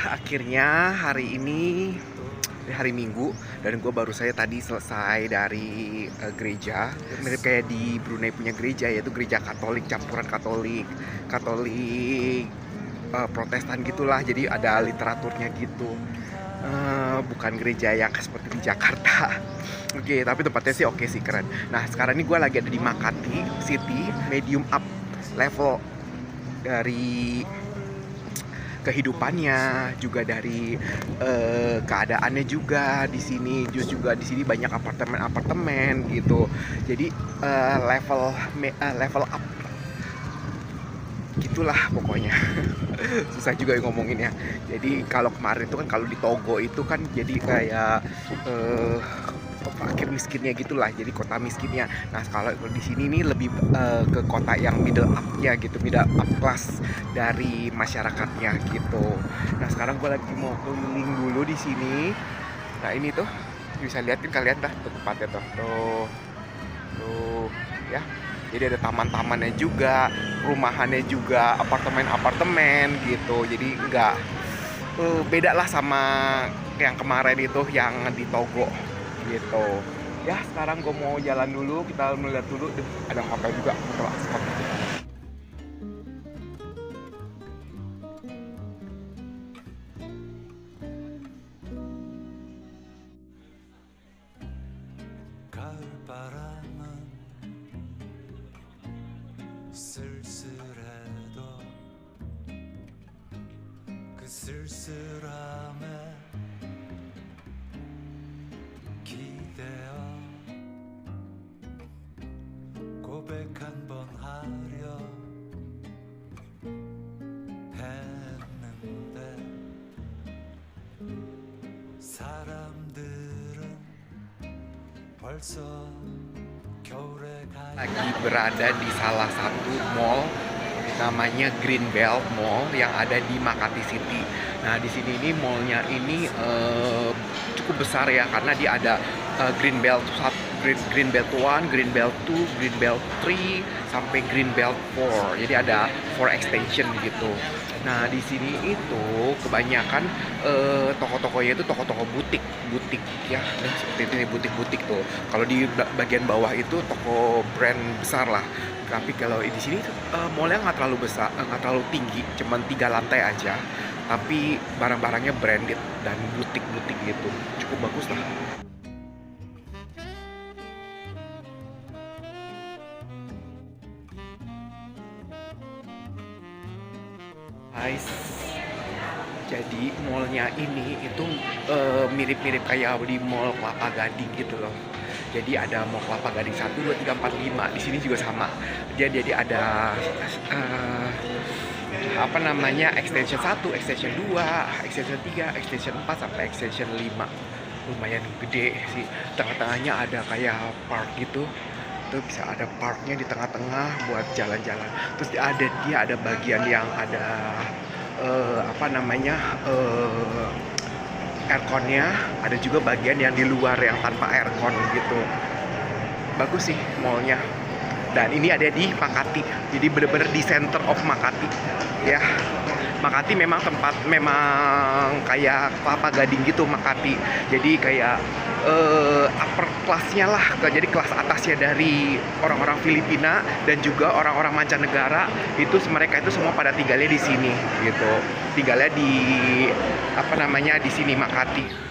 Akhirnya hari ini hari Minggu dan gue baru saya tadi selesai dari gereja, mirip kayak di Brunei punya gereja, yaitu gereja Katolik campuran Katolik Katolik Protestan gitulah, jadi ada literaturnya gitu. Bukan gereja yang seperti di Jakarta. Oke, tapi tempatnya sih oke sih, keren. Nah, sekarang ini gue lagi ada di Makati City, medium up level dari kehidupannya, juga dari keadaannya juga di sini. Juga di sini banyak apartemen-apartemen gitu. Jadi level up gitulah pokoknya. Susah juga ngomonginnya. Jadi kalau kemarin itu kan, kalau di Togo itu kan jadi kayak fakir miskinnya gitulah, jadi kota miskinnya. Nah, kalau di sini nih lebih ke kota yang middle up-nya gitu, middle up class dari masyarakatnya gitu. Nah, sekarang gue lagi mau keliling dulu di sini. Nah, ini tuh bisa liatin kalian dah tempatnya tuh ya. Jadi ada taman-tamannya juga, perumahannya juga, apartemen-apartemen gitu. Jadi nggak beda lah sama yang kemarin itu yang di Togo gitu. Ya, sekarang gue mau jalan dulu, kita melihat dulu. Ada hotel juga, hotel Ascot. 쓸쓸해도 그 쓸쓸함에 기대어 고백 한 번 하려 했는데 사람들은 벌써 Lagi berada di salah satu mall namanya Greenbelt Mall yang ada di Makati City. Nah, di sini ini mallnya ini cukup besar ya, karena dia ada Greenbelt 1, Greenbelt 2, Greenbelt 3 sampai Greenbelt 4. Jadi ada 4 extension gitu. Nah, di sini itu kebanyakan toko-tokonya itu toko-toko butik ya. Nah, seperti ini butik-butik tuh. Kalau di bagian bawah itu toko brand besar lah. Tapi kalau di sini mallnya nggak terlalu besar, nggak terlalu tinggi, cuman 3 lantai aja. Tapi barang-barangnya branded dan butik-butik gitu. Cukup bagus lah. Guys, jadi mallnya ini itu mirip-mirip kayak di Mall Kelapa Gading gitu loh. Jadi ada Mall Kelapa Gading 1, 2, 3, 4, 5. Di sini juga sama. Jadi ada apa namanya, extension 1, extension 2, extension 3, extension 4 sampai extension 5. Lumayan gede sih. Tengah-tengahnya ada kayak park gitu. Itu bisa ada parknya di tengah-tengah buat jalan-jalan. Terus dia ada bagian yang ada apa namanya, airconnya. Ada juga bagian yang di luar yang tanpa aircon gitu. Bagus sih mallnya. Dan ini ada di Makati, jadi bener-bener di center of Makati ya. Makati memang kayak Kelapa Gading gitu Makati. Jadi kayak upper class-nya lah, jadi kelas atasnya dari orang-orang Filipina dan juga orang-orang mancanegara. Mereka itu semua pada tinggalnya di sini gitu. Tinggalnya di apa namanya, di sini Makati.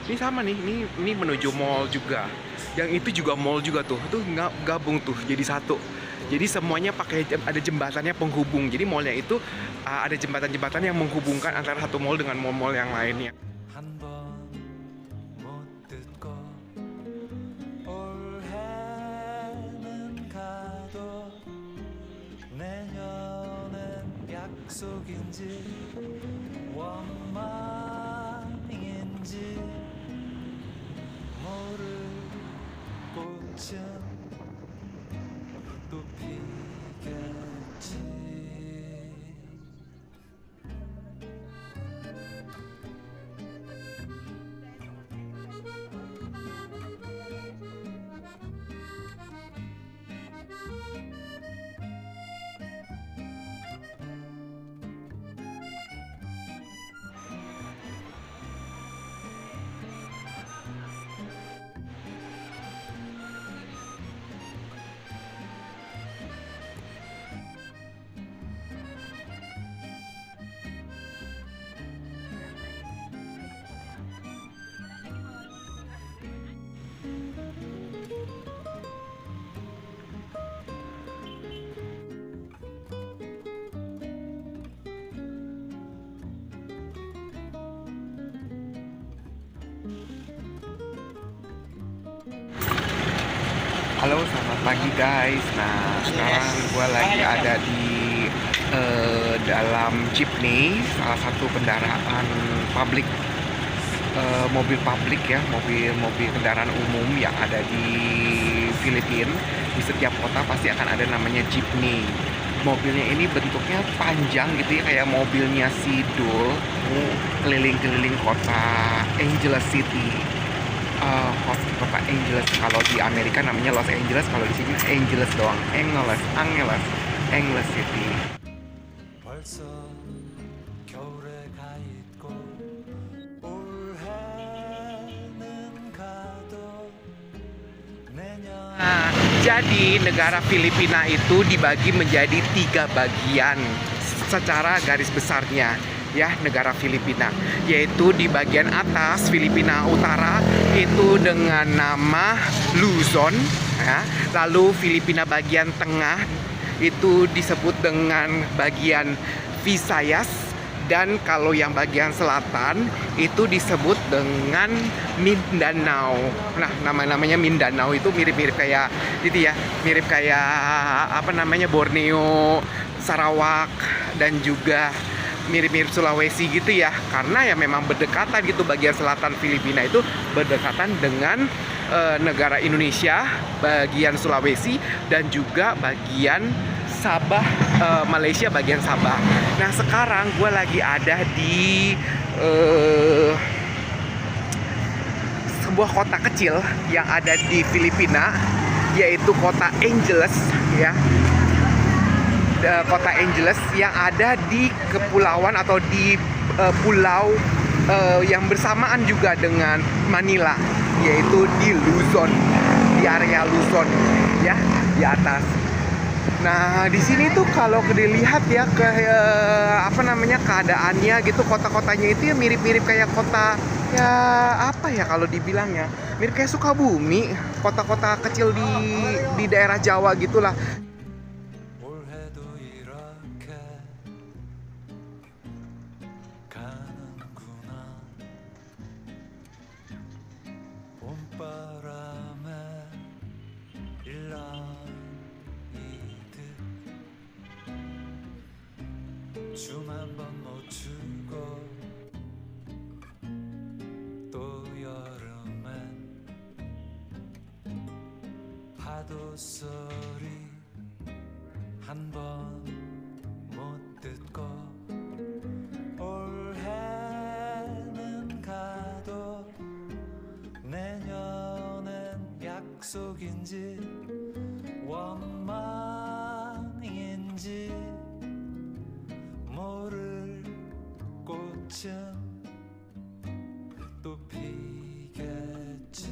Ini sama nih, ini menuju mall juga. Yang itu juga mall juga tuh. Itu nggak gabung tuh jadi satu. Jadi semuanya pakai ada jembatannya penghubung. Jadi mallnya itu ada jembatan-jembatan yang menghubungkan antara satu mall dengan mall-mall yang lainnya. 또 피겠지. Halo, selamat pagi guys. Nah, sekarang gue lagi ada di dalam jeepney, salah satu kendaraan publik, mobil publik ya, mobil kendaraan umum yang ada di Filipina. Di setiap kota pasti akan ada namanya jeepney. Mobilnya ini bentuknya panjang gitu ya, kayak mobilnya si Dul, keliling-keliling kota Angeles City. Kota Angeles, kalau di Amerika namanya Los Angeles, kalau di sini Angeles doang. Angeles City. 벌써 겨울에 가 있고 올해는 가도 내년 Nah, jadi negara Filipina itu dibagi menjadi 3 bagian secara garis besarnya ya, negara Filipina, yaitu di bagian atas Filipina Utara itu dengan nama Luzon ya. Lalu Filipina bagian tengah itu disebut dengan bagian Visayas, dan kalau yang bagian selatan itu disebut dengan Mindanao. Nah, namanya Mindanao itu mirip-mirip kayak gitu ya, mirip kayak apa namanya, Borneo, Sarawak, dan juga mirip-mirip Sulawesi gitu ya, karena ya memang berdekatan gitu. Bagian selatan Filipina itu berdekatan dengan negara Indonesia, bagian Sulawesi, dan juga bagian Sabah, Malaysia bagian Sabah. Nah, sekarang gue lagi ada di sebuah kota kecil yang ada di Filipina, yaitu kota Angeles ya. Kota Angeles yang ada di kepulauan atau di pulau yang bersamaan juga dengan Manila, yaitu di Luzon, di area Luzon ya, di atas. Nah, di sini tuh kalau dilihat ya ke apa namanya, keadaannya gitu, kota-kotanya itu ya mirip-mirip kayak kota ya, apa ya kalau dibilangnya, mirip kayak Sukabumi, kota-kota kecil di daerah Jawa gitulah. 올해도 이렇게 가는구나 봄바람에 일렁이듯 춤 한 번 놓치고 또 여름엔 파도 소리 한 번 못 듣고 올해는 가도 내년엔 약속인지 원망인지 모를 꽃은 또 피겠지.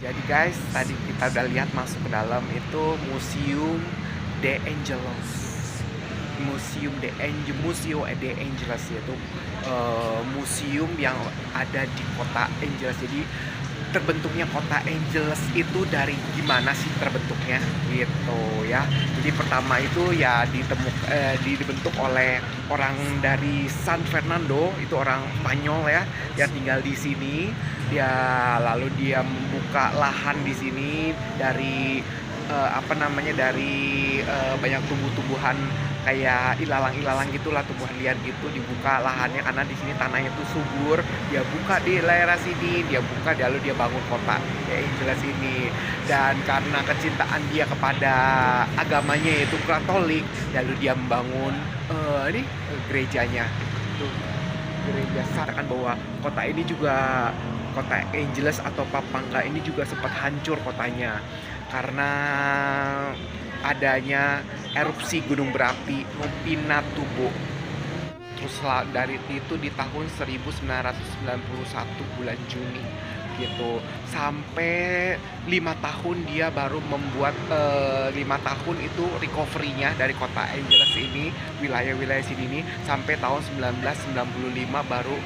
Jadi guys, tadi kita udah lihat masuk ke dalam itu Museum de Angeles. Museo de Angeles yaitu museum yang ada di kota Angeles. Jadi terbentuknya kota Angeles itu dari gimana sih terbentuknya gitu ya. Jadi pertama itu ya dibentuk oleh orang dari San Fernando, itu orang Spanyol ya, yang tinggal di sini. Lalu dia membuka lahan di sini dari banyak tumbuh-tumbuhan kayak ilalang-ilalang gitulah, tumbuhan liar gitu, dibuka lahannya karena di sini tanahnya tuh subur. Dia buka di daerah sini, dia buka lalu dia bangun kota kayak jelas ini. Dan karena kecintaan dia kepada agamanya yaitu Katolik, lalu dia membangun ini gerejanya. Tuh, gereja katakan bahwa kota ini juga kota Angeles atau Pampanga ini juga sempat hancur kotanya karena adanya erupsi gunung berapi Pinatubo. Terus dari itu di tahun 1991 bulan Juni gitu, sampai 5 tahun dia baru membuat 5 tahun itu recovery-nya dari kota Angeles ini, wilayah-wilayah sini ini, sampai tahun 1995 baru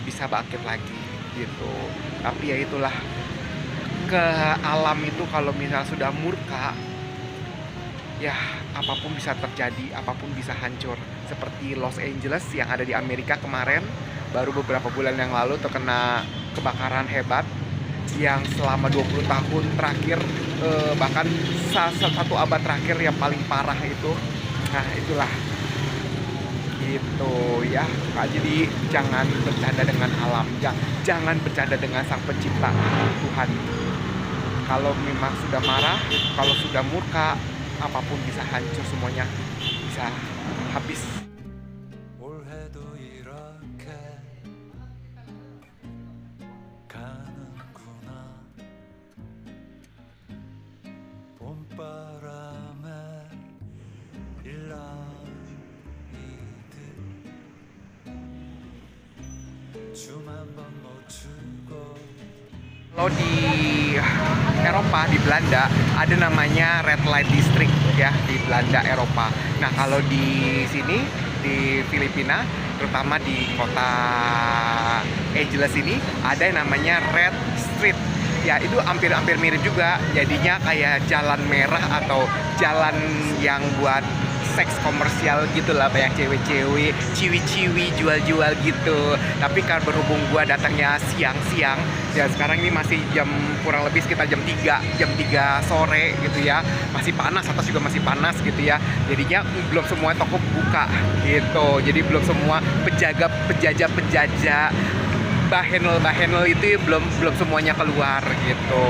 bisa bangkit lagi gitu. Tapi ya itulah, ke alam itu kalau misalnya sudah murka, ya apapun bisa terjadi, apapun bisa hancur. Seperti Los Angeles yang ada di Amerika kemarin, baru beberapa bulan yang lalu terkena kebakaran hebat yang selama 20 tahun terakhir, bahkan satu abad terakhir yang paling parah itu. Nah itulah gitu ya. Jadi jangan bercanda dengan alam, jangan bercanda dengan sang pencipta Tuhan. Kalau memang sudah marah, kalau sudah murka, apapun bisa hancur, semuanya bisa habis. 올해도 이렇게 가는구나 봄바람에 일랑이듯 춤 한 번 놓치고 Kalau di Eropa, di Belanda, ada namanya Red Light District ya, di Belanda, Eropa. Nah kalau di sini, di Filipina, terutama di kota Angeles ini, ada yang namanya Red Street. Ya itu hampir-hampir mirip juga, jadinya kayak jalan merah atau jalan yang buat seks komersial gitulah, banyak cewek-cewek, ciwi-ciwi jual-jual gitu. Tapi kan berhubung gua datangnya siang-siang, ya sekarang ini masih jam kurang lebih sekitar jam 3 sore gitu ya. Masih panas, atas juga masih panas gitu ya. Jadinya belum semua toko buka gitu. Jadi belum semua penjajah bahenol itu belum semuanya keluar gitu.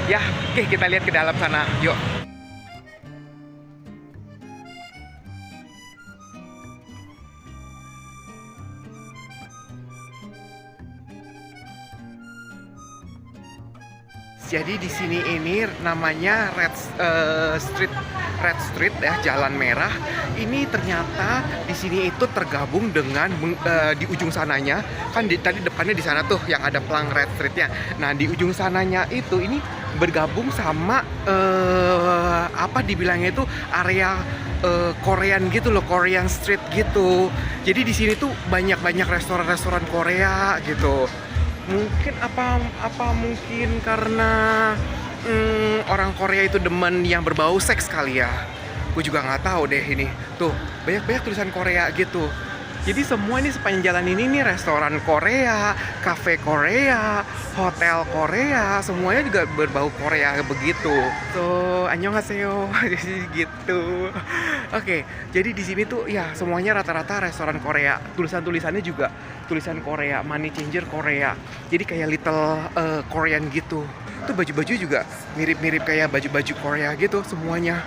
Ya, oke kita lihat ke dalam sana. Yuk. Jadi di sini ini namanya Red Street ya, Jalan Merah. Ini ternyata di sini itu tergabung dengan di ujung sananya kan tadi depannya di sana tuh yang ada pelang Red Streetnya. Nah di ujung sananya itu ini bergabung sama apa dibilangnya itu area Korean gitu loh, Korean Street gitu. Jadi di sini tuh banyak restoran Korea gitu. Mungkin mungkin karena orang Korea itu demen yang berbau seks kali ya. Gue juga nggak tahu deh ini. Tuh banyak tulisan Korea gitu. Jadi semua ini sepanjang jalan ini nih restoran Korea, kafe Korea, hotel Korea, semuanya juga berbau Korea begitu. So, annyeonghaseyo gitu. Oke, jadi di sini tuh ya semuanya rata-rata restoran Korea. Tulisannya juga tulisan Korea, money changer Korea. Jadi kayak little Korean gitu. Tuh baju-baju juga mirip-mirip kayak baju-baju Korea gitu semuanya.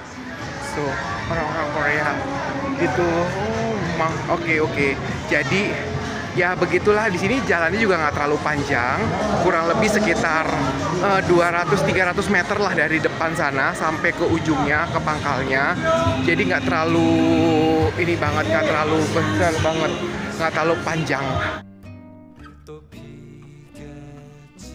So, orang-orang Korea gitu. Oke. Jadi ya begitulah, di sini jalannya juga nggak terlalu panjang, kurang lebih sekitar 200-300 meter lah dari depan sana sampai ke ujungnya, ke pangkalnya. Jadi nggak terlalu ini banget, nggak terlalu besar banget, nggak terlalu panjang. 또 비겠지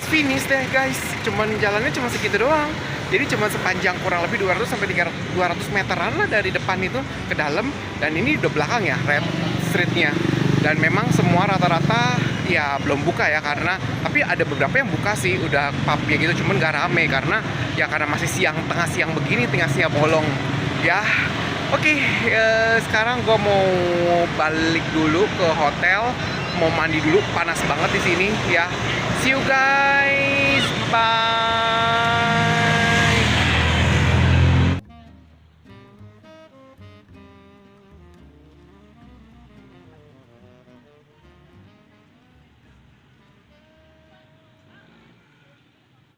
Finish deh guys, jalannya cuma segitu doang. Jadi cuma sepanjang kurang lebih 200 sampai 200 meteran lah dari depan itu ke dalam. Dan ini udah belakang ya, Red Street-nya. Dan memang semua rata-rata ya belum buka ya, karena tapi ada beberapa yang buka sih, udah pubnya gitu, cuman gak rame karena masih tengah siang begini, tengah siang bolong. Ya Oke, sekarang gue mau balik dulu ke hotel, mau mandi dulu, panas banget di sini ya. See you guys, bye.